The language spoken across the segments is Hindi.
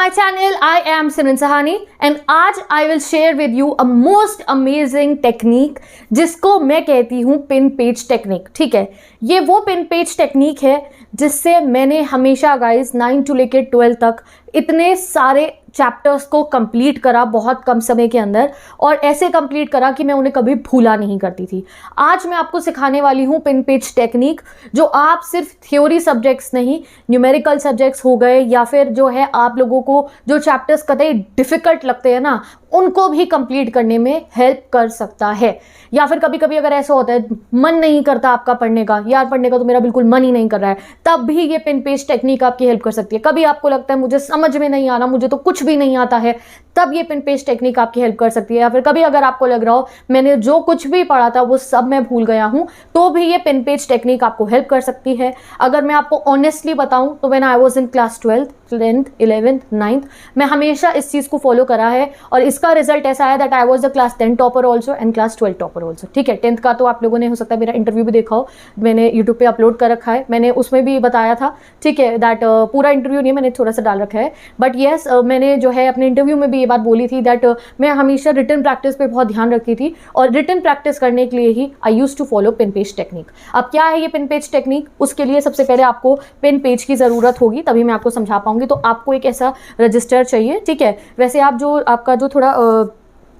my channel. I am Simran Sahani and आज I will share with you a most amazing technique जिसको मैं कहती हूँ पिन पेज टेक्निक। ठीक है, ये वो पिन पेज टेक्निक है जिससे मैंने हमेशा गाइस 9 to लेकर 12 तक इतने सारे चैप्टर्स को कंप्लीट करा बहुत कम समय के अंदर, और ऐसे कंप्लीट करा कि मैं उन्हें कभी भूला नहीं करती थी। आज मैं आपको सिखाने वाली हूँ पिन पेज टेक्निक, जो आप सिर्फ थ्योरी सब्जेक्ट्स नहीं, न्यूमेरिकल सब्जेक्ट्स हो गए या फिर जो है आप लोगों को जो चैप्टर्स कतई डिफ़िकल्ट लगते हैं ना, उनको भी कंप्लीट करने में हेल्प कर सकता है। या फिर कभी कभी अगर ऐसा होता है मन नहीं करता आपका पढ़ने का, यार पढ़ने का तो मेरा बिल्कुल मन ही नहीं कर रहा है, तब भी ये पिन पेज टेक्निक आपकी हेल्प कर सकती है। कभी आपको लगता है मुझे समझ में नहीं आ रहा, मुझे तो कुछ भी नहीं आता है, तब ये पिन पेज टेक्निक आपकी हेल्प कर सकती है। या फिर कभी अगर आपको लग रहा हो मैंने जो कुछ भी पढ़ा था वो सब मैं भूल गया हूँ, तो भी ये पिन पेज टेक्निक आपको हेल्प कर सकती है। अगर मैं आपको ऑनेस्टली बताऊँ तो when I was in class 12th, 10th, 11th, 9th, मैं हमेशा इस चीज़ को फॉलो करा है और इसका रिजल्ट ऐसा है that I was the class 10 topper also and class 12 topper also. ठीक है, 10th का तो आप लोगों ने हो सकता है मेरा इंटरव्यू भी देखा हो, मैंने यूट्यूब पे अपलोड कर रखा है, मैंने उसमें भी बताया था। ठीक है, दैट पूरा इंटरव्यू नहीं, मैंने थोड़ा सा डाल रखा है, बट येस मैंने जो है अपने इंटरव्यू में भी ये बात बोली थी दैट मैं हमेशा रिटन प्रैक्टिस पे बहुत ध्यान रखती थी, और रिटन प्रैक्टिस करने के लिए ही I use to follow pin page technique. अब क्या है ये पिन पेज टेक्निक? उसके लिए सबसे पहले आपको पिन पेज की ज़रूरत होगी, तभी मैं आपको समझा पाऊंगी। तो आपको एक ऐसा रजिस्टर चाहिए। ठीक है, वैसे आप जो आपका जो थोड़ा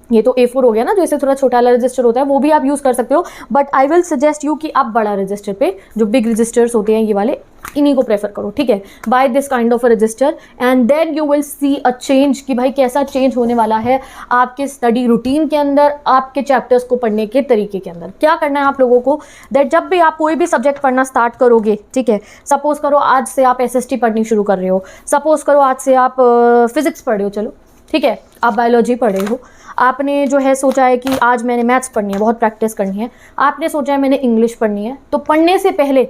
ये तो A4 हो गया ना, जो इसे थोड़ा छोटा वाला रजिस्टर होता है वो भी आप यूज़ कर सकते हो, but I will suggest you कि आप बड़ा रजिस्टर पे, जो बिग रजिस्टर्स होते हैं ये वाले, इन्हीं को प्रेफर करो। ठीक है, by this kind of a register and then you will see a change कि भाई कैसा चेंज होने वाला है आपके स्टडी रूटीन के अंदर, आपके चैप्टर्स को पढ़ने के तरीके के अंदर। क्या करना है आप लोगों को, दैट जब भी आप कोई भी सब्जेक्ट पढ़ना स्टार्ट करोगे, ठीक है, सपोज करो आज से आप SST पढ़नी शुरू कर रहे हो, सपोज करो आज से आप फिजिक्स पढ़ रहे हो, चलो ठीक है, आप बायोलॉजी पढ़ रहे हो, आपने जो है सोचा है कि आज मैंने मैथ्स पढ़नी है, बहुत प्रैक्टिस करनी है, आपने सोचा है मैंने इंग्लिश पढ़नी है, तो पढ़ने से पहले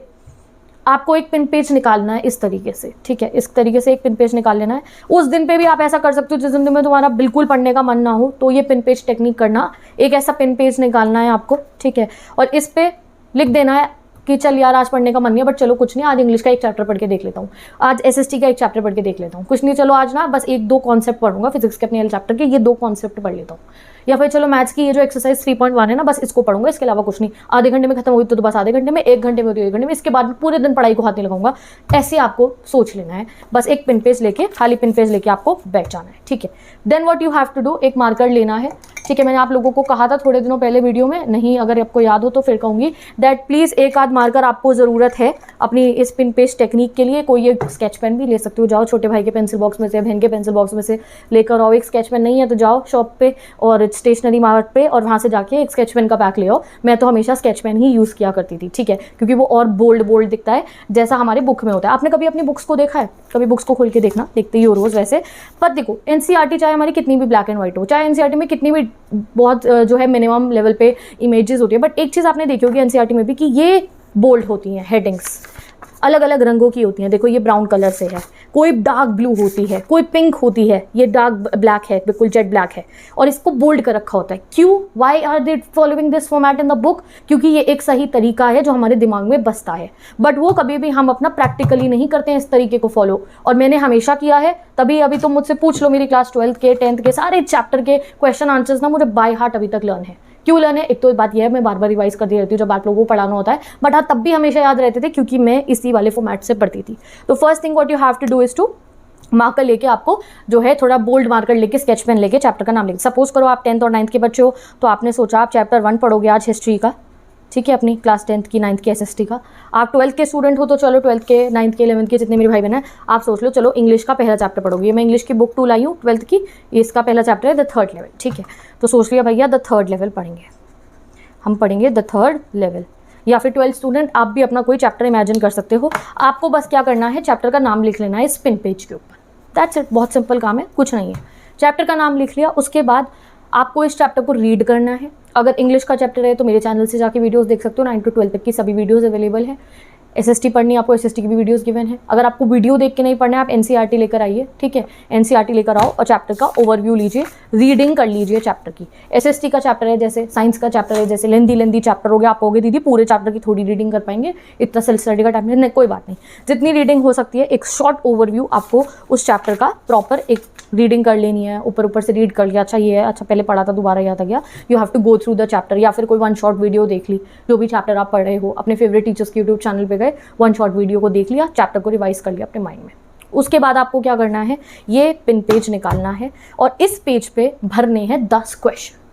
आपको एक पिन पेज निकालना है इस तरीके से। ठीक है, इस तरीके से एक पिन पेज निकाल लेना है। उस दिन पे भी आप ऐसा कर सकते हो जिस दिन में तुम्हारा बिल्कुल पढ़ने का मन ना हो, तो ये पिन पेज टेक्निक करना, एक ऐसा पिन पेज निकालना है आपको। ठीक है, और इस पे लिख देना है कि चल यार आज पढ़ने का मन नहीं है, बट चलो कुछ नहीं, आज इंग्लिश का एक चैप्टर पढ़ के देख लेता हूँ, आज SST का एक चैप्टर पढ़ के देख लेता हूँ, कुछ नहीं, चलो आज ना बस 1-2 कॉन्सेप्ट पढ़ूंगा फिजिक्स के अपने वाले चैप्टर के, ये 2 कॉन्सेप्ट पढ़ लेता हूँ। या फिर चलो मैथ्स की ये जो एक्सरसाइज 3.1 है ना, बस इसको पढ़ूंगा, इसके अलावा कुछ नहीं, आधे घंटे में खत्म होगी तो बस आधे घंटे में, 1 घंटे में होती है 1 घंटे में, इसके बाद पूरे दिन पढ़ाई को हाथ नहीं लगाऊंगा। ऐसे आपको सोच लेना है, बस एक पिन पेज लेके, खाली पिन पेज लेके आपको बैठ जाना है। ठीक है, then what you have to do, एक मार्कर लेना है। ठीक है, मैंने आप लोगों को कहा था थोड़े दिनों पहले वीडियो में, नहीं अगर आपको याद हो तो फिर कहूँगी दैट प्लीज़ एक आध मार्कर आपको ज़रूरत है अपनी इस पिन पेज टेक्निक के लिए। कोई एक स्केच पेन भी ले सकते हो, जाओ छोटे भाई के पेंसिल बॉक्स में से, बहन के पेंसिल बॉक्स में से लेकर आओ। एक स्केच पेन नहीं है तो जाओ शॉप पे और स्टेशनरी मार्ट पे, और वहाँ से जाके एक स्केच पेन का पैक ले आओ। मैं तो हमेशा स्केच पेन ही यूज़ किया करती थी। ठीक है, क्योंकि वो और बोल्ड दिखता है जैसा हमारे बुक में होता है। आपने कभी अपनी बुक्स को देखा है? कभी बुक्स को खोल के देखना, देखते ही हो रोज़ वैसे। पर देखो NCERT चाहे हमारी कितनी भी ब्लैक एंड व्हाइट हो, चाहे NCERT में कितनी भी बहुत जो है मिनिमम लेवल पे इमेजेस होती है, बट एक चीज़ आपने देखी होगी NCERT में भी कि ये बोल्ड होती हैं, हेडिंग्स अलग अलग रंगों की होती हैं। देखो ये ब्राउन कलर से है, कोई डार्क ब्लू होती है, कोई पिंक होती है, ये डार्क ब्लैक है, बिल्कुल जेट ब्लैक है, और इसको बोल्ड कर रखा होता है। क्यों? Why are they following this format in the book? क्योंकि ये एक सही तरीका है जो हमारे दिमाग में बसता है, बट वो कभी भी हम अपना प्रैक्टिकली नहीं करते हैं इस तरीके को फॉलो, और मैंने हमेशा किया है। तभी अभी तुम मुझसे पूछ लो, मेरी क्लास 12th के 10th के सारे चैप्टर के क्वेश्चन आंसर्स ना मुझे बाय हार्ट अभी तक लर्न है। क्यों लर्न है? एक तो बात यह है मैं बार बार रिवाइज करती रहती हूँ जब आप लोगों को पढ़ाना होता है, बट हाँ तब भी हमेशा याद रहते थे क्योंकि मैं इसी वाले फॉर्मेट से पढ़ती थी। तो first thing what you have to do is to marker लेके, आपको जो है थोड़ा बोल्ड मार्कर लेके, स्केच पेन लेके चैप्टर का नाम लिख। सपोज करो आप 10th और 9th के बच्चे हो, तो आपने सोचा आप चैप्टर 1 पढ़ोगे आज हिस्ट्री का। ठीक है, अपनी क्लास 10th की 9th की SST का। आप 12th के स्टूडेंट हो तो चलो 12th के 9th के 11th के जितने मेरे भाई बहन हैं, आप सोच लो चलो इंग्लिश का पहला चैप्टर पढ़ोगे। मैं इंग्लिश की बुक 2 लाई हूँ 12th की, इसका पहला चैप्टर है द 3rd लेवल। ठीक है, तो सोच लिया भैया द 3rd लेवल पढ़ेंगे, हम पढ़ेंगे द 3rd लेवल। या फिर 12th स्टूडेंट आप भी अपना कोई चैप्टर इमेजिन कर सकते हो। आपको बस क्या करना है, चैप्टर का नाम लिख लेना है इस पिन पेज के ऊपर। दैट्स इट, बहुत सिंपल काम है, कुछ नहीं है। चैप्टर का नाम लिख लिया, उसके बाद आपको इस चैप्टर को रीड करना है। अगर इंग्लिश का चैप्टर है तो मेरे चैनल से जाके वीडियोस देख सकते हो, 9 to 12 तक की सभी वीडियोस अवेलेबल हैं। SST पढ़नी है आपको, SST की भी वीडियोस गिवन है। अगर आपको वीडियो देख के नहीं पढ़ना है, आप NCERT लेकर आइए, ठीक है, NCERT लेकर आओ और चैप्टर का ओवरव्यू लीजिए, रीडिंग कर लीजिए चैप्टर की। SST का चैप्टर है, जैसे साइंस का चैप्टर है, जैसे लेंदी चैप्टर हो गया, आप कहोगे दीदी पूरे चैप्टर की थोड़ी रीडिंग कर पाएंगे, इतना सेल्फ स्टडी का टाइम नहीं, कोई बात नहीं, जितनी रीडिंग हो सकती है एक शॉर्ट ओवरव्यू आपको उस चैप्टर का प्रॉपर एक रीडिंग कर लेनी है, ऊपर से रीड कर लिया, अच्छा ये है, अच्छा पहले पढ़ा था दोबारा याद आ गया, you have to go through the chapter, या फिर कोई वन शॉट वीडियो देख ली, जो भी चैप्टर आप पढ़ रहे हो, अपने फेवरेट टीचर्स के यूट्यूब चैनल पे गए, वन शॉट वीडियो को देख लिया, चैप्टर को रिवाइज कर लिया अपने माइंड में। उसके बाद आपको क्या करना है, ये पिन पेज निकालना है और इस पेज पे भरने हैं 10 क्वेश्चन।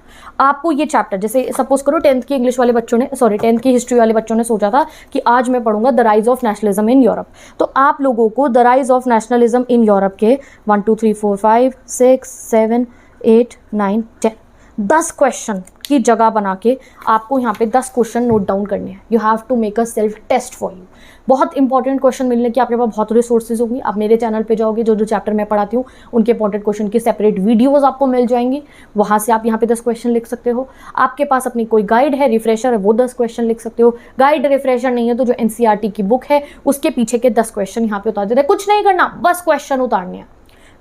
आपको ये चैप्टर, जैसे सपोज करो 10th की इंग्लिश वाले बच्चों ने, 10th की हिस्ट्री वाले बच्चों ने सोचा था कि आज मैं पढ़ूंगा the rise of nationalism in Europe, तो आप लोगों को the rise of nationalism in Europe के 1 2 3 4 5 6 7 8 9 10 क्वेश्चन की जगह बना के आपको यहाँ पे 10 क्वेश्चन नोट डाउन करने हैं। You have to make a self test for you. बहुत इंपॉर्टेंट क्वेश्चन मिलने की आपके पास बहुत रिसोर्सेज होंगी। आप मेरे चैनल पे जाओगे, जो चैप्टर मैं पढ़ाती हूँ उनके इंपॉर्टेंट क्वेश्चन की सेपरेट वीडियोस आपको मिल जाएंगी, वहाँ से आप यहाँ पे 10 क्वेश्चन लिख सकते हो। आपके पास अपनी कोई गाइड है, रिफ्रेशर है, वो 10 क्वेश्चन लिख सकते हो। गाइड रिफ्रेशर नहीं है तो जो NCERT की बुक है उसके पीछे के 10 क्वेश्चन यहाँ पे उतार देते हैं। कुछ नहीं करना, बस क्वेश्चन उतारने हैं।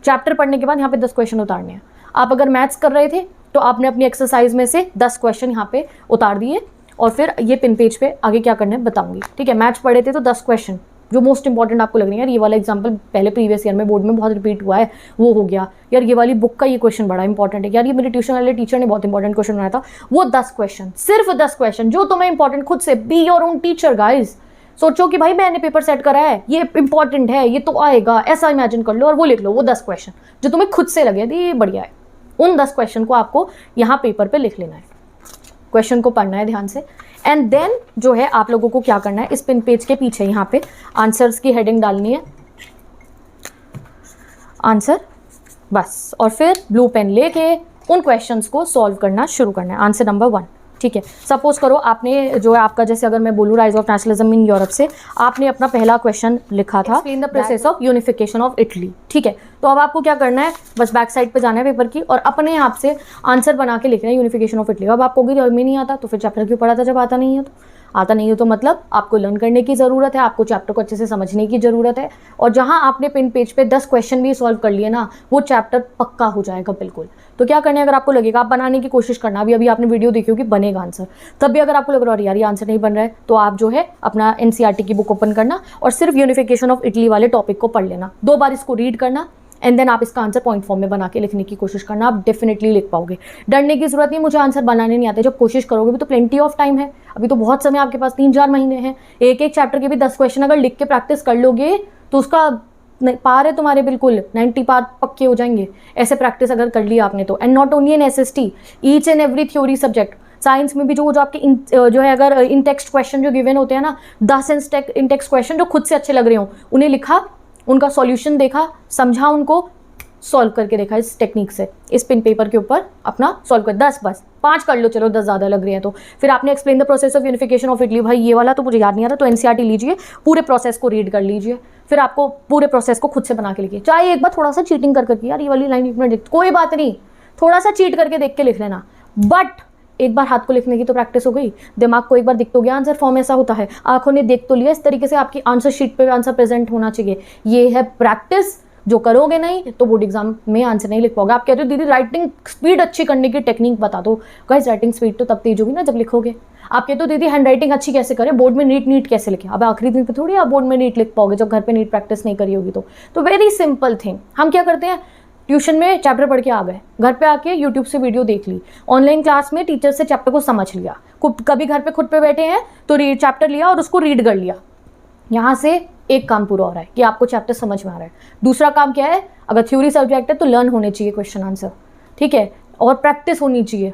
चैप्टर पढ़ने के बाद यहाँ पे 10 क्वेश्चन उतारने हैं। आप अगर मैथ्स कर रहे थे तो आपने अपनी एक्सरसाइज में से 10 क्वेश्चन यहाँ पे उतार दिए और फिर ये पिन पेज पे आगे क्या करना है बताऊंगी, ठीक है। मैथ्स पढ़े थे तो 10 क्वेश्चन जो मोस्ट इंपॉर्टेंट आपको लग रही है, यार ये वाला एग्जांपल पहले प्रीवियस ईयर में बोर्ड में बहुत रिपीट हुआ है, वो हो गया, यार ये वाली बुक का ये क्वेश्चन बड़ा इंपॉर्टेंट है, यार ये मेरे ट्यूशन वाले टीचर ने बहुत इंपॉर्टेंट क्वेश्चन बनाया था, वो 10 क्वेश्चन, सिर्फ 10 क्वेश्चन जो तुम्हें इंपॉर्टेंट, खुद से be your own teacher guys. सोचो कि भाई मैंने पेपर सेट करा है, ये इंपॉर्टेंट है, ये तो आएगा, ऐसा इमेजिन कर लो और वो लिख लो, वो 10 क्वेश्चन जो तुम्हें खुद से लगे ये बढ़िया है। उन 10 क्वेश्चन को आपको यहाँ पेपर पे लिख लेना है, क्वेश्चन को पढ़ना है ध्यान से, एंड देन जो है आप लोगों को क्या करना है, इस पिन पेज के पीछे यहाँ पे आंसर्स की हेडिंग डालनी है, आंसर बस, और फिर ब्लू पेन लेके उन क्वेश्चंस को सॉल्व करना शुरू करना है। आंसर नंबर 1, ठीक है। सपोज करो आपने जो है आपका, जैसे अगर मैं बोलूँ rise of nationalism in Europe से, आपने अपना पहला क्वेश्चन लिखा था explain the process of unification of Italy, ठीक है। तो अब आपको क्या करना है, बस बैक साइड पे जाना है पेपर की और अपने आप से आंसर बना के लिखना है यूनिफिकेशन ऑफ इटली। अब आपको में नहीं आता तो फिर चैप्टर क्यों पढ़ा था जब आता नहीं है तो? आता नहीं है तो मतलब आपको लर्न करने की ज़रूरत है, आपको चैप्टर को अच्छे से समझने की ज़रूरत है, और जहाँ आपने पिन पेज पे 10 क्वेश्चन भी सॉल्व कर लिए ना, वो चैप्टर पक्का हो जाएगा बिल्कुल। तो क्या करना है, अगर आपको लगेगा, आप बनाने की कोशिश करना, अभी आपने वीडियो देखी होगी बनेगा आंसर, तब भी अगर आपको लग रहा है यार ये आंसर नहीं बन रहा है, तो आप जो है अपना NCERT की बुक ओपन करना और सिर्फ यूनिफिकेशन ऑफ इटली वाले टॉपिक को पढ़ लेना, 2 बार इसको रीड करना, एंड देन आप इसका आंसर पॉइंट फॉर्म में बना के लिखने की कोशिश करना, आप डेफिनेटली लिख पाओगे। डरने की जरूरत नहीं, मुझे आंसर बनाने नहीं आते, जब कोशिश करोगे भी तो प्लेंटी ऑफ टाइम है, अभी तो बहुत समय आपके पास, 3-4 महीने हैं। एक चैप्टर के भी 10 क्वेश्चन अगर लिख के प्रैक्टिस कर लोगे तो उसका पार है तुम्हारे, बिल्कुल 90 पार पक्के हो जाएंगे, ऐसे प्रैक्टिस अगर कर लिया आपने तो। And not only in SST, each and every theory subject, science में भी जो आपके जो है अगर इन टेक्स्ट क्वेश्चन जो गिवन होते हैं ना, 10 इन टेक्स्ट क्वेश्चन जो खुद से अच्छे लग रहे हो, उन्हें लिखा, उनका सॉल्यूशन देखा, समझा, उनको सॉल्व करके देखा इस टेक्निक से, इस पिन पेपर के ऊपर अपना सॉल्व कर, 10 बस 5 कर लो, चलो 10 ज़्यादा लग रही है तो। फिर आपने explain the process of unification of Italy, भाई ये वाला तो मुझे याद नहीं आ रहा, तो NCERT लीजिए, पूरे प्रोसेस को रीड कर लीजिए, फिर आपको पूरे प्रोसेस को खुद से बना के लिखिए, चाहे एक बार थोड़ा सा चीटिंग करके, यार ये वाली लाइन एक मिनट, कोई बात नहीं, थोड़ा सा चीट करके देख के लिख लेना, बट एक बार हाथ को लिखने की तो प्रैक्टिस हो गई, दिमाग को एक बार दिख तो गया, आंसर फॉर्म ऐसा होता है, आंखों ने देख तो लिया, इस तरीके से आपकी आंसर शीट पे आंसर प्रेजेंट होना चाहिए। ये है प्रैक्टिस, जो करोगे नहीं तो बोर्ड एग्जाम में आंसर नहीं लिख पाओगे। आप कहते हो दीदी राइटिंग स्पीड अच्छी करने की टेक्निक बता दो, गाइस राइटिंग स्पीड तो तब तेज होगी ना जब लिखोगे। आप कहते हो दीदी हैंड राइटिंग अच्छी कैसे करें, बोर्ड में नीट कैसे लिखे, अब आखिरी दिन पे थोड़ी आप बोर्ड में नीट लिख पाओगे जब घर पे नीट प्रैक्टिस नहीं करी होगी तो वेरी सिंपल थिंग। हम क्या करते हैं, ट्यूशन में चैप्टर पढ़ के आ गए, घर पे आके यूट्यूब से वीडियो देख ली, ऑनलाइन क्लास में टीचर से चैप्टर को समझ लिया, कभी घर पे खुद पे बैठे हैं तो चैप्टर लिया और उसको रीड कर लिया। यहाँ से एक काम पूरा हो रहा है कि आपको चैप्टर समझ में आ रहा है। दूसरा काम क्या है, अगर थ्योरी सब्जेक्ट है तो लर्न होने चाहिए क्वेश्चन आंसर, ठीक है, और प्रैक्टिस होनी चाहिए।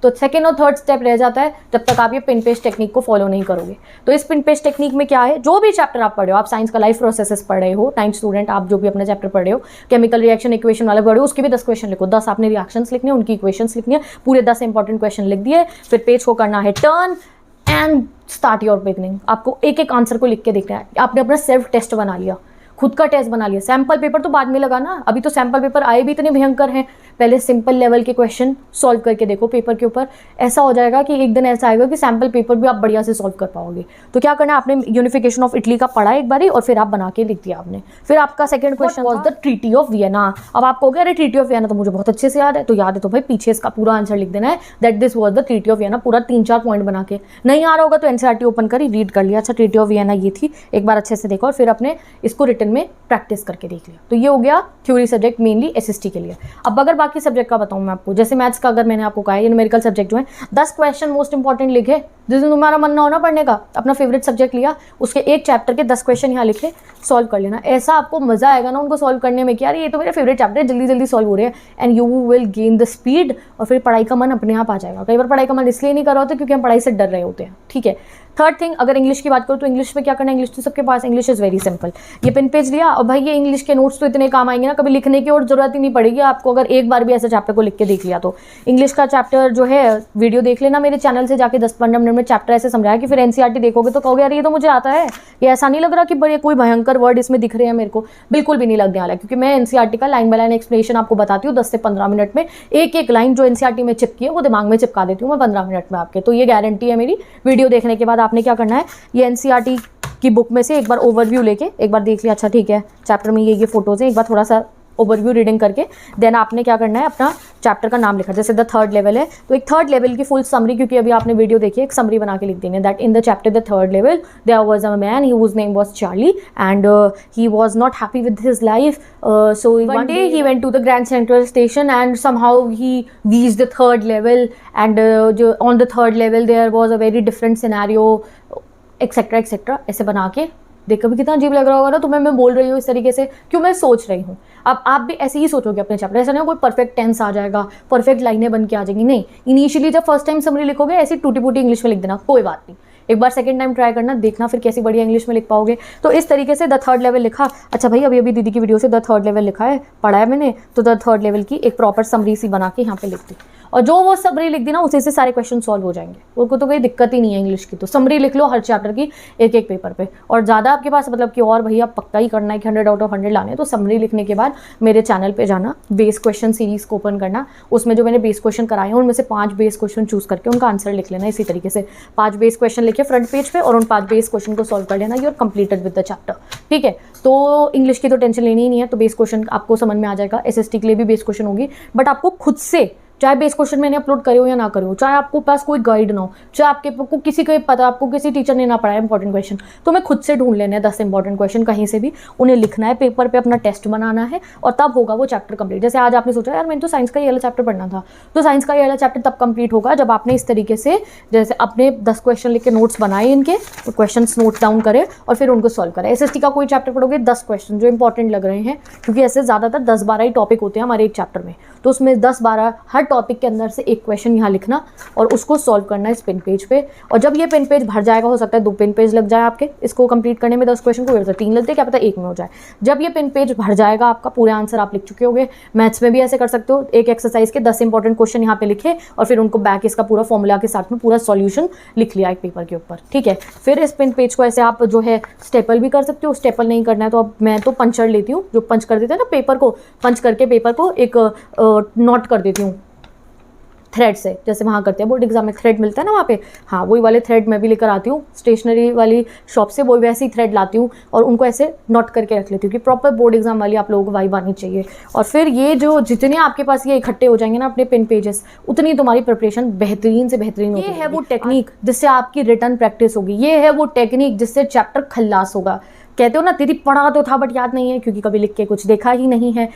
तो सेकेंड और थर्ड स्टेप रह जाता है जब तक आप ये पिन पेस्ट टेक्निक को फॉलो नहीं करोगे। तो इस पिन पेस्ट टेक्निक में क्या है, जो भी चैप्टर आप पढ़ रहे हो, आप साइंस का लाइफ प्रोसेसेस पढ़ रहे हो, 9th स्टूडेंट आप जो भी अपना चैप्टर पढ़ रहे हो, केमिकल रिएक्शन इक्वेशन वाला पढ़ रहे हो, उसके भी 10 क्वेश्चन लिखो, 10 आपने रिएक्शंस लिखने, उनकी इक्वेशंस लिखनी है, पूरे 10 इंपॉर्टेंट क्वेश्चन लिख दिए, फिर पेज को करना है turn and start your beginning. आपको एक एक आंसर को लिख के देखना है, आपने अपना सेल्फ टेस्ट बना लिया, खुद का टेस्ट बना लिया। सैम्पल पेपर तो बाद में लगा ना, अभी तो सैम्पल पेपर आए भी इतने भयंकर हैं। पहले सिंपल लेवल के क्वेश्चन सॉल्व करके देखो पेपर के ऊपर, ऐसा हो जाएगा कि एक दिन ऐसा आएगा कि सैम्पल पेपर भी आप बढ़िया से सॉल्व कर पाओगे। तो क्या करना है, आपने यूनिफिकेशन ऑफ इटली का पढ़ा एक बारी और फिर आप बना के लिख दिया आपने। फिर आपका second question was the treaty of Vienna. अब आप कहोगे अरे ट्रीटी ऑफ वियना तो मुझे बहुत अच्छे से याद है, तो याद है तो भाई पीछे इसका पूरा आंसर लिख देना है, that this was the treaty of Vienna, पूरा 3-4 पॉइंट बना के। नहीं आ रहा होगा तो एनसीईआरटी ओपन करी, रीड कर लिया, अच्छा ट्रीटी ऑफ वियना ये थी, एक बार अच्छे से देखो और फिर अपने इसको रिटन में प्रैक्टिस करके देख लिया। तो ये हो गया थ्योरी सब्जेक्ट मेनली एसएसटी के लिए। अब अगर बाकी सब्जेक्ट का बताऊं मैं आपको, जैसे मैथ्स का अगर मैंने आपको कहा है, न्यूमेरिकल सब्जेक्ट जो है 10 क्वेश्चन मोस्ट इंपॉर्टेंट लिखे, जिस दिन तुम्हारा मन ना होना पढ़ने का, अपना फेवरेट सब्जेक्ट लिया, उसके एक चैप्टर के 10 क्वेश्चन यहाँ लिखे, सॉल्व कर लेना। ऐसा आपको मजा आएगा ना उनको सॉल्व करने में कि यार ये तो मेरा फेवरेट चैप्टर है, जल्दी जल्दी सॉल्व हो रहे हैं, and you will gain the speed, और फिर पढ़ाई का मन अपने आप आ जाएगा। कई बार पढ़ाई का मन इसलिए नहीं कर रहा होता क्योंकि हम पढ़ाई से डर रहे होते हैं, ठीक है। थर्ड थिंग, अगर इंग्लिश की बात करो तो इंग्लिश में क्या करना है, इंग्लिश तो सबके पास, इंग्लिश इज़ वेरी सिंपल। ये पेन पेज लिया और भाई ये इंग्लिश के नोट्स तो इतने काम आएंगे ना, कभी लिखने की और जरूरत ही नहीं पड़ेगी आपको, अगर एक बार भी ऐसे चैप्टर को लिख के देख लिया तो। इंग्लिश का चैप्टर जो है वीडियो देख लेना मेरे चैनल से जाके, 10-15 मिनट में चैप्टर ऐसे समझाया कि फिर एनसीईआरटी देखोगे तो कहोगे यार ये तो मुझे आता है, ये ऐसा नहीं लग रहा कि बड़े कोई भयंकर वर्ड इसमें दिख रहे हैं मेरे को, बिल्कुल भी नहीं लगने वाला, क्योंकि मैं एनसीईआरटी का लाइन बाय लाइन एक्सप्लेनेशन आपको बताती हूँ 10 से 15 मिनट में। एक एक लाइन जो एनसीईआरटी में चिपकी है वो दिमाग में चिपका देती हूँ मैं 15 मिनट में आपके। तो ये गारंटी है मेरी। वीडियो देखने के बाद आपने क्या करना है, ये एनसीईआरटी की बुक में से एक बार ओवरव्यू लेके एक बार देख लिया, अच्छा ठीक है चैप्टर में ये फोटोज है, एक बार थोड़ा सा ओवरव्यू रीडिंग करके देन आपने क्या करना है, अपना चैप्टर का नाम लिखा, जैसे द थर्ड लेवल है तो एक थर्ड लेवल की फुल समरी, क्योंकि अभी आपने वीडियो देखी है, एक समरी बना के लिख देनी है, that in the chapter the third level there was a man whose name was Charlie and he was not happy with his life, so one day he went to the Grand Central station and somehow he reached the third level and जो on the third level there was a very different scenario etcetera etcetera, ऐसे बना के देखो भी कितना अजीब लग रहा होगा ना तुम्हें, मैं बोल रही हूँ इस तरीके से क्यों मैं सोच रही हूँ। अब आप भी ऐसे ही सोचोगे अपने चैप्टर, ऐसा नहीं कोई परफेक्ट टेंस आ जाएगा, परफेक्ट लाइनें बन के आ जाएंगी, नहीं। इनिशियली जब फर्स्ट टाइम समरी लिखोगे ऐसी टूटी फूटी इंग्लिश में लिख देना, कोई बात नहीं, एक बार सेकंड टाइम ट्राई करना, देखना फिर कैसी बढ़िया इंग्लिश में लिख पाओगे। तो इस तरीके से द थर्ड लेवल लिखा, अच्छा भाई अभी दीदी की वीडियो से द थर्ड लेवल लिखा है, पढ़ा है मैंने, तो द थर्ड लेवल की एक प्रॉपर समरी सी बना के यहाँ पे लिख दी, और जो वो समरी लिख दी ना उसी से सारे क्वेश्चन सॉल्व हो जाएंगे, उनको तो कोई दिक्कत ही नहीं है इंग्लिश की। तो समरी लिख लो हर चैप्टर की एक एक पेपर पे, और ज़्यादा आपके पास मतलब कि और भैया पक्का ही करना है कि 100 आउट ऑफ 100 लाने, तो समरी लिखने के बाद मेरे चैनल पे जाना, बेस क्वेश्चन सीरीज़ को ओपन करना, उसमें जो मैंने बेस क्वेश्चन कराए हैं उनमें से 5 बेस क्वेश्चन चूज़ करके उनका आंसर लिख लेना। इसी तरीके से 5 बेस क्वेश्चन लिखे फ्रंट पेज पे और उन 5 बेस क्वेश्चन को सॉल्व कर लेना, you are completed with the chapter, ठीक है। तो इंग्लिश की तो टेंशन लेनी ही नहीं है, तो बेस क्वेश्चन आपको समझ में आ जाएगा। एसएसटी के लिए भी बेस क्वेश्चन होगी, बट आपको खुद से, चाहे बेस क्वेश्चन मैंने अपलोड करे हो या ना करे हो, चाहे आपको पास कोई गाइड ना हो, चाहे आपको किसी को पता, आपको किसी टीचर ने ना पढ़ाया इंपॉर्टेंट क्वेश्चन, तो मैं खुद से ढूंढ लेना है 10 इंपॉर्टेंट क्वेश्चन कहीं से भी, उन्हें लिखना है पेपर पे, अपना टेस्ट बनाना है, और तब होगा वो चैप्टर कंप्लीट। जैसे आज आपने सोचा यार मैंने तो साइंस का ये वाला चैप्टर पढ़ना था, तो साइंस का ये वाला चैप्टर तब कंप्लीट होगा जब आपने इस तरीके से जैसे अपने 10 क्वेश्चन लिख के नोट्स बनाए, इनके क्वेश्चन नोट डाउन करे और फिर उनको सॉल्व करें। एसएसटी का कोई चैप्टर पढ़ोगे 10 क्वेश्चन जो इंपॉर्टेंट लग रहे हैं, क्योंकि ऐसे ज़्यादातर 10-12 ही टॉपिक होते हैं हमारे एक चैप्टर में, तो उसमें 10-12 हर टॉपिक के अंदर से एक क्वेश्चन यहाँ लिखना और उसको सॉल्व करना है इस पेन पेज पे। और जब ये पेन पेज भर जाएगा, हो सकता है 2 पेन पेज लग जाए आपके इसको कंप्लीट करने में, 10 क्वेश्चन को, 3 लगते हैं, क्या पता 1 में हो जाए। जब ये पेन पेज भर जाएगा आपका, पूरे आंसर आप लिख चुके होंगे। मैथ्स में भी ऐसे कर सकते हो, एक एक्सरसाइज के 10 इंपॉर्टेंट क्वेश्चन यहाँ पे लिखे और फिर उनको बैक इसका पूरा फॉर्मूला के साथ में पूरा सॉल्यूशन लिख लिया एक पेपर के ऊपर, ठीक है। फिर इस पेन पेज को ऐसे आप जो है स्टेपल भी कर सकते हो, स्टेपल नहीं करना है तो अब मैं तो पंचर लेती हूँ, जो पंच कर देते हैं ना पेपर को, पंच करके पेपर को एक नॉट कर देती हूँ थ्रेड से, जैसे वहाँ करते हैं बोर्ड एग्जाम में थ्रेड मिलता है ना वहाँ पे, हाँ वही वाले थ्रेड मैं भी लेकर आती हूँ स्टेशनरी वाली शॉप से, वो वैसे ही थ्रेड लाती हूँ और उनको ऐसे नॉट करके रख लेती हूँ कि प्रॉपर बोर्ड एग्जाम वाली आप लोगों को वाइब आनी चाहिए। और फिर ये जो जितने आपके पास ये इकट्ठे हो जाएंगे ना अपने पेन पेजेस, उतनी तुम्हारी प्रिपरेशन बेहतरीन से बेहतरीन होगी। ये है वो टेक्निक जिससे आपकी रिटर्न प्रैक्टिस होगी, ये है वो टेक्निक जिससे चैप्टर खल्लास होगा। कहते हो ना दीदी पढ़ा तो था बट याद नहीं है, क्योंकि कभी लिख के कुछ देखा ही नहीं है।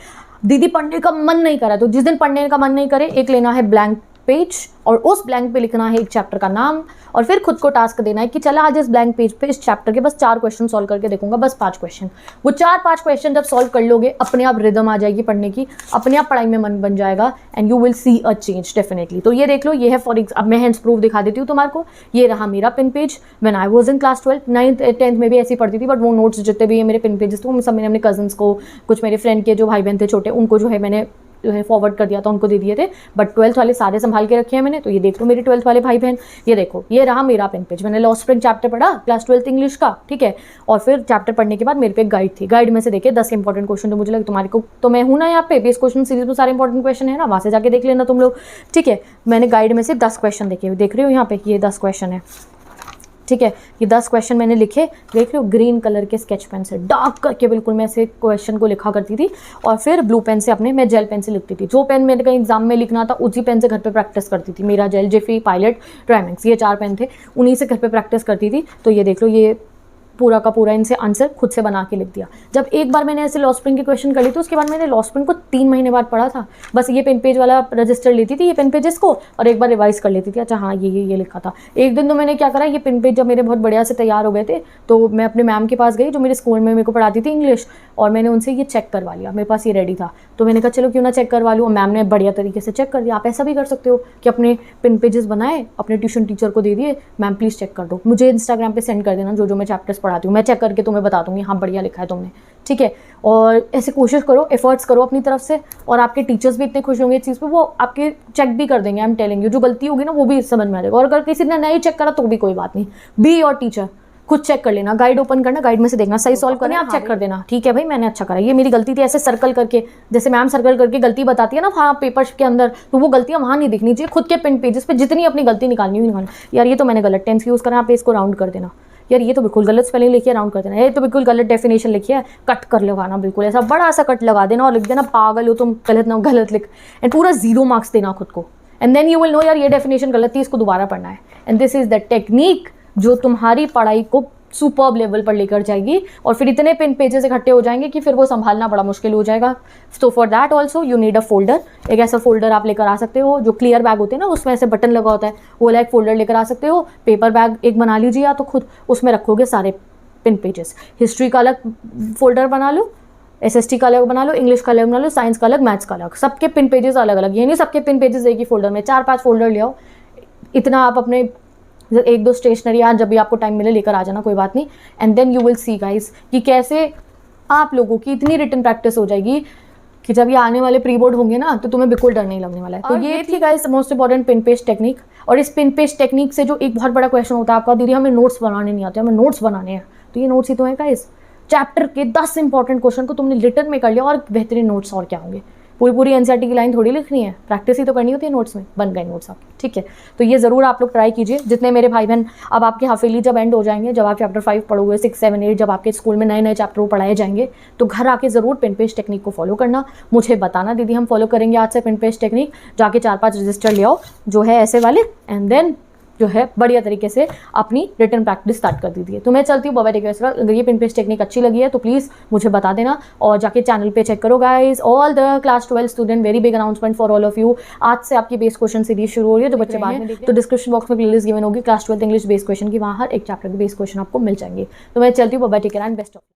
दीदी पढ़ने का मन नहीं करा, तो जिस दिन पढ़ने का मन नहीं करे, एक लेना है ब्लैंक पेज और उस ब्लैंक पे लिखना है एक चैप्टर का नाम, और फिर खुद को टास्क देना है कि चला आज इस ब्लैंक पेज पे इस चैप्टर के बस 4 क्वेश्चन सॉल्व करके देखूंगा, बस 5 क्वेश्चन। वो 4-5 क्वेश्चन जब सॉल्व कर लोगे, अपने आप रिदम आ जाएगी पढ़ने की, अपने आप पढ़ाई में मन बन जाएगा and you will see a change definitely. तो ये देख लो, ये है अब मैं हैंड्स प्रूफ दिखा देती हूँ तुम्हारे को। ये रहा मेरा pin page when I was in class 12, 9th 10th में भी ऐसी पढ़ती थी, बट वो नोट्स जितने भी है मेरे पिन पेजेस, तो सब मैंने अपने कजन्स को, कुछ मेरे फ्रेंड के जो भाई बहन थे छोटे, उनको जो है मैंने जो है फॉरवर्ड कर दिया था, उनको दे दिए थे, बट 12th वाले सारे संभाल के रखे हैं मैंने। तो ये देख लो मेरे 12th वाले भाई बहन, ये देखो ये रहा मेरा पेन पेज। मैंने लॉ स्प्रिंग चैप्टर पढ़ा क्लास 12th इंग्लिश का, ठीक है, और फिर चैप्टर पढ़ने के बाद मेरे पे एक गाइड थी, गाइड में से देखे 10 इंपॉर्टेंट क्वेश्चन, तो मुझे लगा तुम्हारे को तो मैं हूँ ना यहाँ पे, बेस क्वेश्चन सीरीज में सारे इंपॉर्टेंट क्वेश्चन है ना, वहाँ से जाके देख लेना तुम लोग, ठीक है। मैंने गाइड में से 10 क्वेश्चन देखे, देख रहे हो यहाँ पे ये 10 क्वेश्चन है, ठीक है। ये 10 क्वेश्चन मैंने लिखे, देख रहे हो, ग्रीन कलर के स्केच पेन से डार्क करके बिल्कुल मैं ऐसे क्वेश्चन को लिखा करती थी, और फिर ब्लू पेन से अपने मैं जेल पेन से लिखती थी। जो पेन मेरे कहीं एग्जाम में लिखना था उसी पेन से घर पे प्रैक्टिस करती थी। मेरा जेल, जिफी, पायलट, ट्राइमेक्स, ये 4 पेन थे, उन्हीं से घर पे प्रैक्टिस करती थी। तो ये देख लो, ये पूरा का पूरा इनसे आंसर खुद से बना के लिख दिया। जब एक बार मैंने ऐसे लॉ स्प्रिंग के क्वेश्चन कर ली, तो उसके बाद मैंने लॉ स्प्रिंग को 3 महीने बाद पढ़ा था। बस ये पेन पेज वाला रजिस्टर लेती थी, ये पेन पेजेस को, और एक बार रिवाइज कर लेती थी, अच्छा हाँ ये लिखा था। एक दिन तो मैंने क्या करा, ये पेन पेज जब मेरे बहुत बढ़िया से तैयार हो गए थे, तो मैं अपने मैम के पास गई जो मेरे स्कूल में मेरे को पढ़ाती थी इंग्लिश, और मैंने उनसे ये चेक करवा लिया, मेरे पास ये रेडी था। तो मैंने कहा चलो क्यों ना चेक करवा लूँ, और मैम ने बढ़िया तरीके से चेक कर दिया। आप ऐसा भी कर सकते हो कि अपने पेन पेजेस बनाए, अपने ट्यूशन टीचर को दे दिए, मैम प्लीज़ चेक कर दो, मुझे इंस्टाग्राम पे सेंड कर देना जो मैं चैप्टर्स पढ़ाती हूँ, मैं चेक करके तुम्हें बता दूंगी हाँ बढ़िया लिखा है तुमने, ठीक है। और ऐसे कोशिश करो, एफर्ट्स करो अपनी तरफ से, और आपके टीचर्स भी इतने खुश होंगे इस चीज़ पे, वो आपके चेक भी कर देंगे। आई एम टेलिंग यू, जो गलती होगी ना वो भी समझ में आ जाएगा। और अगर किसी ने नहीं चेक करा तो भी कोई बात नहीं, बी योर टीचर, खुद चेक कर लेना, गाइड ओपन करना, गाइड में से देखना, सही सॉल्व करना, आप चेक कर देना, ठीक है भाई मैंने अच्छा करा, ये मेरी गलती थी। ऐसे सर्कल करके, जैसे मैम सर्कल करके गलती बताती है ना हाँ पेपर के अंदर, तो वो गलतियाँ वहाँ नहीं दिखनी चाहिए। खुद के पेन पेजेस पे जितनी अपनी गलती निकालनी हुई निकालना। यार ये तो मैंने गलत टेंस यूज़ करा, आप इसको राउंड कर देना, यार ये तो बिल्कुल गलत स्पेलिंग लिखी है, राउंड कर देना, ये तो बिल्कुल गलत डेफिनेशन लिखी है, कट कर लगाना, बिल्कुल ऐसा बड़ा सा कट लगा देना और लिख देना पागल हो तुम, गलत ना गलत लिख, एंड पूरा 0 मार्क्स देना खुद को। And then you will know यार ये डेफिनेशन गलत थी, इसको दोबारा पढ़ना है। And this is the technique जो तुम्हारी पढ़ाई को सुपर्ब लेवल पर लेकर जाएगी, और फिर इतने पेन पेजेस इकट्ठे हो जाएंगे कि फिर वो संभालना बड़ा मुश्किल हो जाएगा। So for that also you need a folder. एक ऐसा फोल्डर आप लेकर आ सकते हो, जो क्लियर बैग होते हैं ना उसमें ऐसे बटन लगा होता है, वो वाला एक फोल्डर लेकर आ सकते हो। पेपर बैग एक बना लीजिए, या तो खुद उसमें रखोगे सारे पेन पेजेस। हिस्ट्री का अलग फोल्डर बना लो, SST का अलग बना लो, इंग्लिश का अलग बना लो, साइंस का अलग, मैथ्स का अलग, सबके पिन पेजेस अलग अलग। ये नहीं सबके पिन पेजेस एक ही फोल्डर में, 4-5 फोल्डर ले आओ। इतना आप अपने 1-2 स्टेशनरी आज जब भी आपको टाइम मिले लेकर आ जाना, कोई बात नहीं। And then you will see guys कि कैसे आप लोगों की इतनी रिटन प्रैक्टिस हो जाएगी कि जब ये आने वाले प्री बोर्ड होंगे ना तो तुम्हें बिल्कुल डर नहीं लगने वाला है। तो ये थी guys most important pin page technique. और इस पिन पेज टेक्निक से जो एक बहुत बड़ा क्वेश्चन होता है आपका, दीदी हमें नोट्स बनाने नहीं आते, हमें नोट्स बनाने हैं। तो ये नोट्स ही तो है गाइस, चैप्टर के 10 इंपॉर्टेंट क्वेश्चन को तुमने रिटन में कर लिया, और बेहतरीन नोट्स और क्या होंगे। पूरी NCERT की लाइन थोड़ी लिखनी है, प्रैक्टिस ही तो करनी होती है नोट्स में, बन गए नोट्स आपके, ठीक है। तो ये ज़रूर आप लोग ट्राई कीजिए। जितने मेरे भाई बहन, अब आपके हाफिली जब एंड हो जाएंगे, जब आप चैप्टर 5 पढ़ोगे, 6, 7, 8, जब आपके स्कूल में नए चैप्टर पढ़ाए जाएंगे, तो घर आके ज़रूर पिन पेज टेक्निक को फॉलो करना, मुझे बताना दीदी हम फॉलो करेंगे आज से पिन पेज टेक्निक। जाके 4-5 रजिस्टर ले आओ जो है ऐसे वाले, एंड देन जो है बढ़िया तरीके से अपनी रिटन प्रैक्टिस स्टार्ट कर दीजिए। तो मैं चलती हूँ, बाय टेक केयर। अगर ये पिन पेज टेक्निक अच्छी लगी है तो प्लीज़ मुझे बता देना, और जाके चैनल पे चेक करो guys. All the class 12 student, very big announcement for all of you. आज से आपकी बेस क्वेश्चन सीरीज शुरू हो रही है, जो बच्चे बाद में देखते हैं तो डिस्क्रिप्शन बॉक्स में प्लेलिस्ट गिवन होगी क्लास 12 इंग्लिश बेस क्वेश्चन की, वहाँ हर एक चैप्टर के बेस क्वेश्चन आपको मिल जाएंगे। तो मैं चलती हूँ, bye take care and best of.